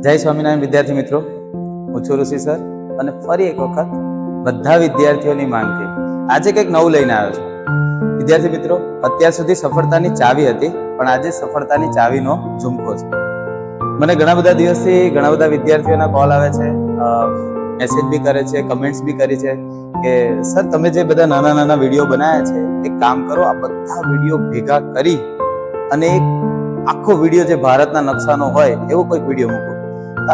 જય સ્વામિનારાયણ વિદ્યાર્થી મિત્રો, હું છું ઋષિ સર અને ફરી એક વખત બધા વિદ્યાર્થીઓની માંગથી આજે કંઈક નવું લઈને આવ્યો છું. વિદ્યાર્થી મિત્રો, અત્યાર સુધી સફળતાની ચાવી હતી, પણ આજે સફળતાની ચાવીનો ઝુમકો છે. મને ઘણા બધા દિવસથી ઘણા બધા વિદ્યાર્થીઓના કોલ આવે છે, મેસેજ બી કરે છે, કમેન્ટ્સ બી કરી છે કે સર તમે જે બધા નાના નાના વિડીયો બનાવ્યા છે, એક કામ કરો, આ બધા વિડીયો ભેગા કરી અને એક આખો વિડીયો જે ભારતના નકશાનો હોય એવો કોઈક વિડીયો મૂકો.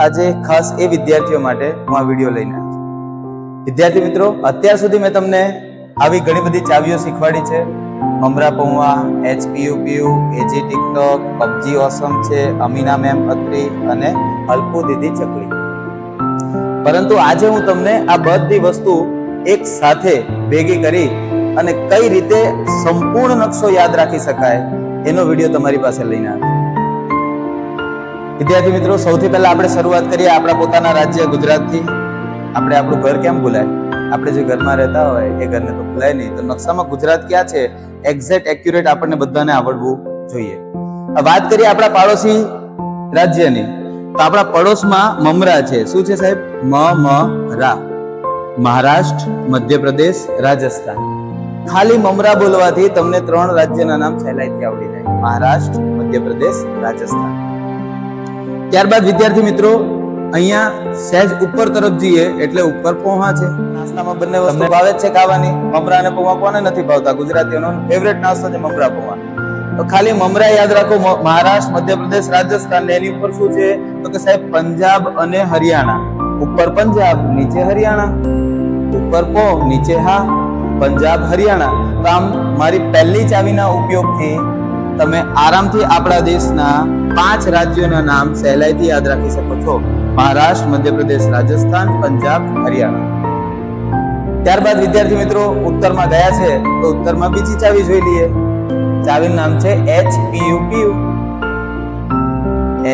આજે ખાસ એ વિદ્યાર્થીઓ માટે હું આ વિડીયો લઈને આવ્યો છું. વિદ્યાર્થી મિત્રો, અત્યાર સુધી મેં તમને આવી ઘણી બધી ચાવીઓ શીખવાડી છે. મમરા પૌવા, HPUPU, AG ટિકટોક, PUBG ઓસમ છે, અમીના મેમ અત્રી અને અલ્પુ દીદી ચકલી. પરંતુ આજે હું તમને આ બધી વસ્તુ એક સાથે ભેગી કરી અને કઈ રીતે સંપૂર્ણ નકશો યાદ રાખી શકાય એનો વિડીયો તમારી પાસે લઈને આવ્યો. વિદ્યાર્થી મિત્રો, સૌથી પહેલા આપણે શરૂઆત કરીએ આપણા પોતાના રાજ્ય ગુજરાતથી. આપણે આપણું ઘર કેમ ભૂલાય? આપણે જે ઘરમાં રહેતા હોય એ ઘરને તો ભૂલાય નહીં. તો નકશામાં ગુજરાત ક્યાં છે એક્ઝેક્ટ એક્યુરેટ આપણને બધાને આવડવું જોઈએ. વાત કરીએ આપણા પાડોશી રાજ્યની, તો આપણા પડોશમાં મમરા છે. શું છે સાહેબ? મમરા. મહારાષ્ટ્ર, મધ્યપ્રદેશ, રાજસ્થાન. ખાલી મમરા બોલવાથી તમને 3 રાજ્યના નામ સહેલાઈથી આવડી જાય: મહારાષ્ટ્ર, મધ્યપ્રદેશ, રાજસ્થાન. ત્યારબાદ વિદ્યાર્થી મિત્રો, અહીંયા સહેજ ઉપર તરફ જઈએ એટલે ઉપર પૌવા છે. નાસ્તામાં બંને વસ્તુ ભાવે છે ખાવાની. મમરા અને પૌવા કોને નથી ભાવતા? ગુજરાતીઓનો ફેવરેટ નાસ્તો છે મમરા પૌવા. તો ખાલી મમરા યાદ રાખો. મહારાષ્ટ્ર, મધ્યપ્રદેશ, રાજસ્થાન. એની ઉપર શું છે? તો કે સાહેબ પંજાબ અને હરિયાણા. ઉપર પંજાબ, નીચે હરિયાણા. ઉપર પો, નીચે હા, પંજાબ, હરિયાણા. તો આમ મારી પહેલી ચાવીના ઉપયોગથી તમે આરામથી આપણા દેશના 5 રાજ્યોના નામ સહેલાઈથી યાદ રાખી શકો છો: મહારાષ્ટ્ર, મધ્યપ્રદેશ, રાજસ્થાન, પંજાબ, હરિયાણા. ત્યારબાદ વિદ્યાર્થી મિત્રો, ઉત્તરમાં ગયા છે તો ઉત્તરમાં બીજી ચાવી જોઈ લઈએ. ચાવીનું નામ છે HPUPU.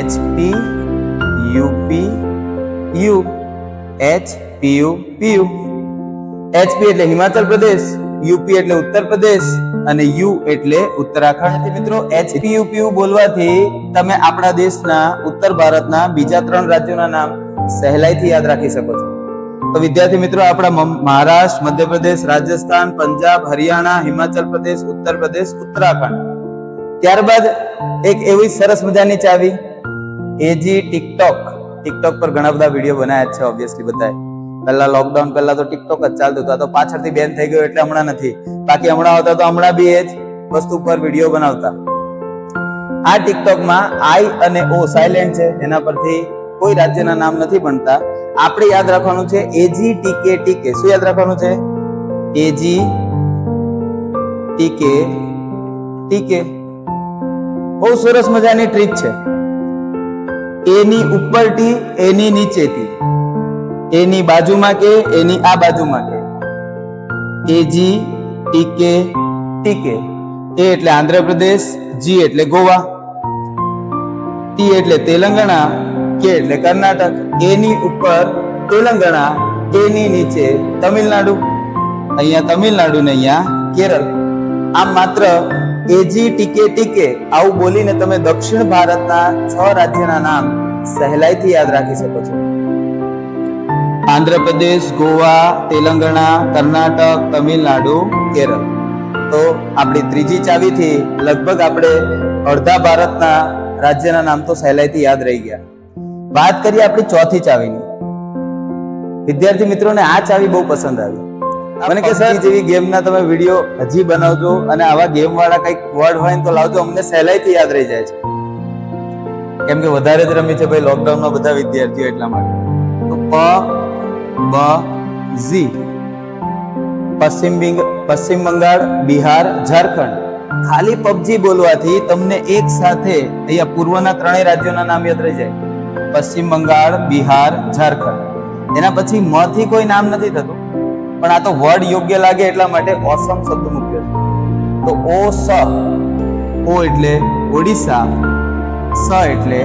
HPUPU. HP એટલે હિમાચલ પ્રદેશ, UP એટલે ઉત્તર પ્રદેશ અને U એટલે ઉત્તરાખંડ. મિત્રો, HPUPU બોલવાથી તમે આપણા દેશના ઉત્તર ભારતના બીજા 3 રાજ્યોના નામ સહેલાઈથી યાદ રાખી શકો છો. તો વિદ્યાર્થી મિત્રો, આપણા મહારાષ્ટ્ર, મધ્યપ્રદેશ, રાજસ્થાન, પંજાબ, હરિયાણા, હિમાચલ પ્રદેશ, ઉત્તર પ્રદેશ, ઉત્તરાખંડ. ત્યારબાદ એક એવી સરસ મજાની ચાવી, AG ટિકટોક. ટિકટોક પર ઘણા બધા વિડીયો બનાવ્યા છે, ઓબ્વિયસલી બધાએ. પહેલા લોકડાઉન પહેલા તો ટિકટોક જ ચાલતું હતું. આ તો પાછળથી બેન થઈ ગયો એટલે હમણાં નથી. બાકી હમણાં આવતા તો હમણાં બી એ જ વસ્તુ પર વિડીયો બનાવતા. આ ટિકટોકમાં I અને O સાયલેન્ટ છે, એના પરથી કોઈ રાજ્યના નામ નથી બનતા. આપણે યાદ રાખવાનું છે AG TK. શું યાદ રાખવાનું છે? AG TK. બહુ સરસ મજાની ટ્રીક છે. એની ઉપર ટી, એની નીચે ટી, એની બાજુમાં કે, એની આ બાજુમાં કે. AG TK. A એટલે આંધ્રપ્રદેશ, G એટલે ગોવા, T એટલે તેલંગાણા, K એટલે કર્ણાટક. એની ઉપર તેલંગાણા, એની નીચે તમિલનાડુ. અહીંયા તમિલનાડુ ને અહીંયા કેરળ. આમ માત્ર AG TK આવું બોલીને તમે દક્ષિણ ભારતના 6 રાજ્યના નામ સહેલાઈથી યાદ રાખી શકો છો: આંધ્રપ્રદેશ, ગોવા, તેલંગાણા, કર્ણાટક, તમિલનાડુ, કેરળ. તો આપણી ત્રીજી ચાવીથી લગભગ આપણે અડધા ભારતના રાજ્યના નામ તો સહેલાઈથી યાદ રહી ગયા. વાત કરીએ આપણી ચોથી ચાવીની. વિદ્યાર્થી મિત્રોને આ ચાવી બહુ પસંદ આવી. મને કે સર જેવી ગેમના તમે વિડીયો હજી બનાવજો અને આવા ગેમ વાળા કંઈક વર્ડ હોય ને તો લાવજો, અમને સહેલાઈથી યાદ રહી જાય છે. કેમ કે વધારે જ રમી છે ભાઈ લોકડાઉનમાં બધા વિદ્યાર્થીઓ, એટલા માટે. તો PUBG. પશ્ચિમ બંગાળ, બિહાર, ઝારખંડ. ખાલી PUBG બોલવાથી તમને એક સાથે અહીંયા પૂર્વના 3 રાજ્યોના નામ યાદ રહી જાય: પશ્ચિમ બંગાળ, બિહાર, ઝારખંડ. એના પછી મ થી કોઈ નામ નથી થતું, પણ આ તો વર્ડ યોગ્ય લાગે એટલા માટે ઓસમ શબ્દ મૂક્યો છે. તો O એટલે ઓડિશા, સ એટલે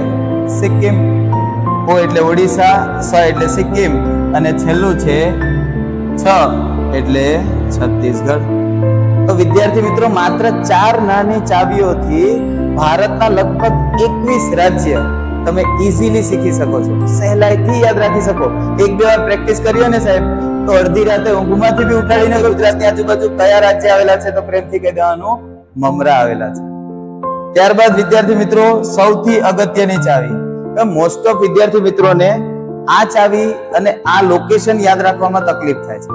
સિક્કિમ. O એટલે ઓડિશા, સ એટલે સિક્કિમ અને છેલ્લું છે છ એટલે છત્તીસગઢ. તો વિદ્યાર્થી મિત્રો, માત્ર 4 નાની ચાવીઓથી ભારતના લગભગ 21 રાજ્ય તમે ઇઝીલી શીખી શકો છો, સહેલાઈથી યાદ રાખી શકો. એક બે વાર પ્રેક્ટિસ કરીએ ને સાહેબ તો અડધી રાતે ઊંઘમાંથી બી ઉઠાડીને ગુજરાતની આજુબાજુ કયા રાજ્ય આવેલા છે તો પ્રેમથી કહી દેવાનું મમરા આવેલા છે. ત્યારબાદ વિદ્યાર્થી મિત્રો સૌથી અગત્યની ચાવી, મોસ્ટ ઓફ વિદ્યાર્થી મિત્રોને આ ચાવી અને આ લોકેશન યાદ રાખવામાં તકલીફ થાય છે.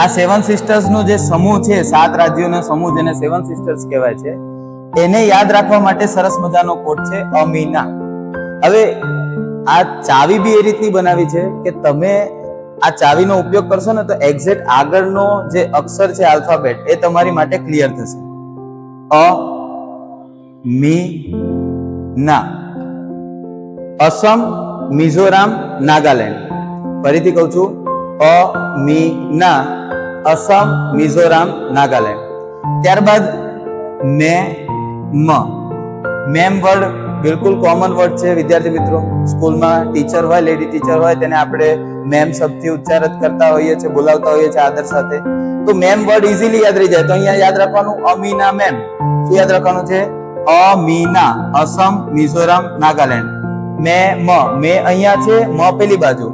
આ સેવન સિસ્ટર્સ નો જે સમૂહ છે, 7 રાજ્યોનો સમૂહ જેને સેવન સિસ્ટર્સ કહેવાય છે, એને યાદ રાખવા માટે સરસ મજાનો કોડ છે અમીના. હવે આ ચાવી બી એ રીતની બનાવી છે કે તમે આ ચાવીનો ઉપયોગ કરશો ને તો એક્ઝેક્ટ આગળનો જે અક્ષર છે આલ્ફાબેટ એ તમારી માટે ક્લિયર થશે. અ મી ના. અસમ, મિઝોરામ, નાગાલેન્ડ. ફરીથી કહું છું, અ મી ના, અસમ, મિઝોરામ, નાગાલેન્ડ. ત્યારબાદ મે મ. મેમ વર્ડ બિલકુલ કોમન વર્ડ છે વિદ્યાર્થી મિત્રો. સ્કૂલમાં ટીચર હોય, લેડી ટીચર હોય, તેને આપણે મેમ શબ્દથી ઉચ્ચાર કરતા હોઈએ છીએ, બોલાવતા હોઈએ છીએ આદર સાથે. તો મેમ વર્ડ ઇઝીલી યાદ રહી જાય. તો અહીંયા યાદ રાખવાનું અમીના મેમ. શું યાદ રાખવાનું છે? અમીના, અસમ, મિઝોરામ, નાગાલેન્ડ. મે મ. મે અહીંયા છે, મ પેલી બાજુ,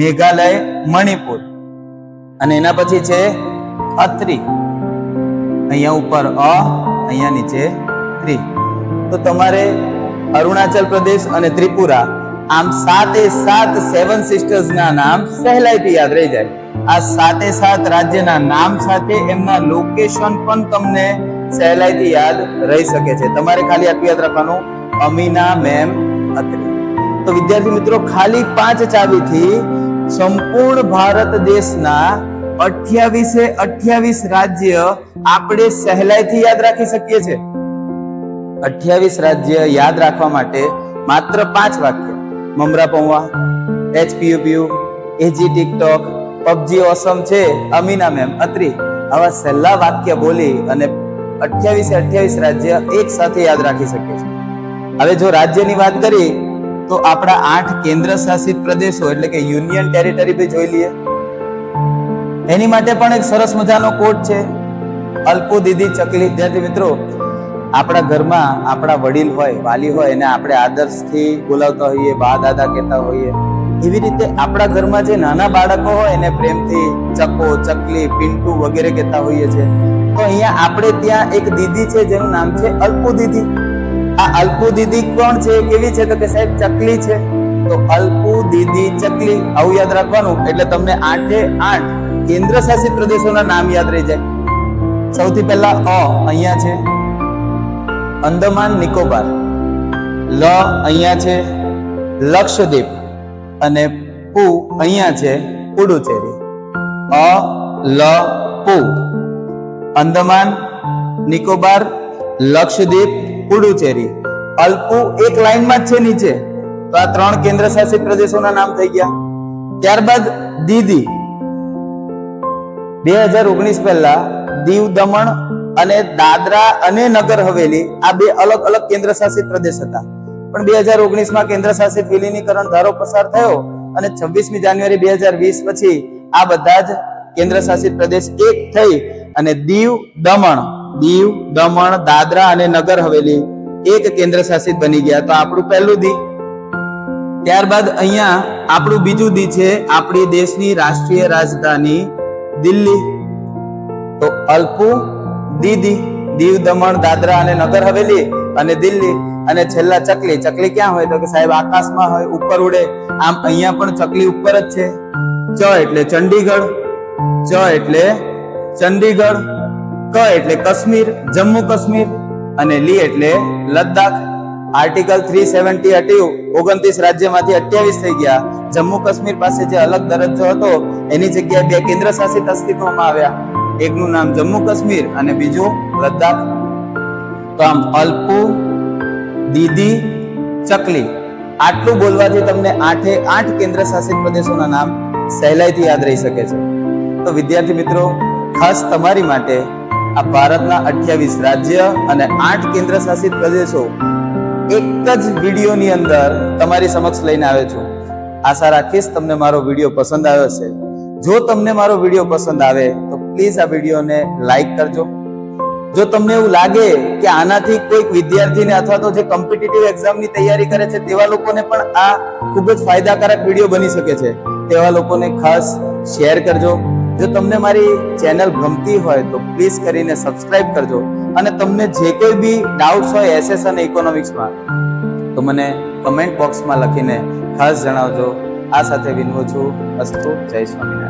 મેઘાલય, મણિપુર. અને એના પછી છે અત્રી. અહીંયા ઉપર અ, અહીંયા નીચે ત્રી. તો તમારે અરુણાચલ પ્રદેશ અને ત્રિપુરા, આમ 7 સેવન સિસ્ટર્સ ના નામ સહેલાઈથી યાદ રહી જાય. આ 7 રાજ્યના નામ સાથે એમના લોકેશન પણ તમને સહેલાઈથી યાદ રહી શકે છે. તમારે ખાલી આટલું યાદ રાખવાનું, અમીના મેમ અત્રી. તો વિદ્યાર્થી મિત્રો ખાલી 5 ચાવીથી સંપૂર્ણ ભારત દેશના 28 રાજ્ય આપણે સહેલાઈથી યાદ રાખી શકીએ છીએ. 28 રાજ્ય યાદ રાખવા માટે માત્ર 5 વાક્ય. મમરા પૌવા, HPUPU, AG ટિકટોક, PUBG ઓસમ છે, અમીના મેમ અત્રી, આવા સહેલા વાક્ય બોલી અને 28 રાજ્ય એક સાથે યાદ રાખી શકીએ છીએ. હવે જો રાજ્યની વાત કરી તો આપણા 8 કેન્દ્ર શાસિત પ્રદેશો એટલે કે યુનિયન ટેરિટરી બી જોઈ લઈએ. એની માટે પણ એક સરસ મજાનો કોડ છે, અલ્પુ દીદી ચકલી. વિદ્યાર્થી મિત્રો, આપણા ઘરમાં આપણા વડીલ હોય, વાલી હોય, એને આપણે આદર્શથી બોલાવતા હોઈએ, બા દાદા કહેતા હોઈએ. એવી રીતે આપણા ઘરમાં જે નાના બાળકો હોય એને પ્રેમથી ચકો, ચકલી, પિન્ટુ વગેરે કહેતા હોઈએ છે. તો અહીંયા આપણે ત્યાં એક દીદી છે જેનું નામ છે અલ્પુ દીદી. આ અલ્પુ દીદી કોણ છે, કેવી છે? તો કે સાહેબ ચકલી છે. તો અલ્પુ દીદી ચકલી આવું યાદ રાખવાનું એટલે તમને 8 કેન્દ્ર શાસિત પ્રદેશોના નામ યાદ રહી જાય. સૌથી પહેલા અ અહીંયા છે, અંદમાન નિકોબાર. લ અહીંયા છે, લક્ષદ્વીપ. અને પુ અહીંયા છે, પુડુચેરી. અ લ પુ. અંદમાન, નિકોબાર, લક્ષદ્વીપ, પુડુચેરી. અલ્પુ એક લાઈનમાં જ છે નીચે. તો આ 3 કેન્દ્ર શાસિત પ્રદેશોના નામ થઈ ગયા. ત્યારબાદ દીદી. 2019 પહેલા દીવ, દમણ અને દાદરા અને નગર હવેલી આ 2 અલગ અલગ કેન્દ્ર શાસિત પ્રદેશ હતા. પણ 2019 માં કેન્દ્ર શાસિત વિલીનીકરણ ધારો પસાર થયો અને 26મી જાન્યુઆરી 2020 પછી આ બધા જ કેન્દ્ર શાસિત પ્રદેશ એક થઈ અને દીવ, દમણ, દાદરા અને નગર હવેલી એક કેન્દ્ર શાસિત બની ગયા. તો આપણું પહેલું દી. ત્યારબાદ અહીંયા આપણું બીજું દી છે, આપણી દેશની રાષ્ટ્રીય રાજધાની દિલ્હી. તો અલ્પુ દીદી, દીવ, દમણ, દાદરા અને નગર હવેલી અને દિલ્હી. અને છેલ્લા ચકલી. ચકલી ક્યાં હોય? તો કે સાહેબ આકાશમાં હોય, ઉપર ઉડે. આમ અહીંયા પણ ચકલી ઉપર જ છે. ચ એટલે ચંડીગઢ, ચ એટલે ચંડીગઢ, ક એટલે કાશ્મીર, જમ્મુ કાશ્મીર અને લી એટલે લદ્દાખ. આર્ટિકલ 370 હટ્યું, 29 રાજ્યમાંથી 28 થઈ ગયા. જમ્મુ કાશ્મીર પાસે જે અલગ દરજ્જો હતો એની જગ્યાએ 2 કેન્દ્ર શાસિત અસ્તિત્વમાં આવ્યા. એકનું નામ જમ્મુ કાશ્મીર અને બીજું લદ્દાખ. તો આમ અલ્પુ દીદી ચકલી આટલું બોલવાથી તમને 8 કેન્દ્ર શાસિત પ્રદેશોના નામ સહેલાઈથી યાદ રહી શકે છે. તો વિદ્યાર્થી મિત્રો, ખાસ તમારી માટે આ ભારતના 28 રાજ્ય અને 8 કેન્દ્ર શાસિત પ્રદેશો એક જ વિડીયોની અંદર તમારી સમક્ષ લઈને આવ્યો છું. આશા રાખીશ તમને મારો વિડીયો પસંદ આવ્યો છે. જો તમને મારો વિડીયો પસંદ આવે તો પ્લીઝ આ વિડીયોને લાઈક કરજો. જો તમને એવું લાગે કે આનાથી કોઈક વિદ્યાર્થીને અથવા તો જે કોમ્પિટિટિવ એક્ઝામની તૈયારી કરે છે તેવા લોકોને પણ આ ખૂબ જ ફાયદાકારક વિડીયો બની શકે છે, તેવા લોકોને ખાસ શેર કરજો. જો તમને મારી ચેનલ ગમતી હોય તો પ્લીઝ કરીને સબસ્ક્રાઇબ કરજો અને તમને જે કોઈ બી ડાઉટ્સ હોય એસએસ અને ઇકોનોમિક્સમાં તો મને કમેન્ટ બોક્સમાં લખીને ખાસ જણાવજો. આ સાથે વિનવું છું. અસ્તુ. જય સ્વામિનારાયણ.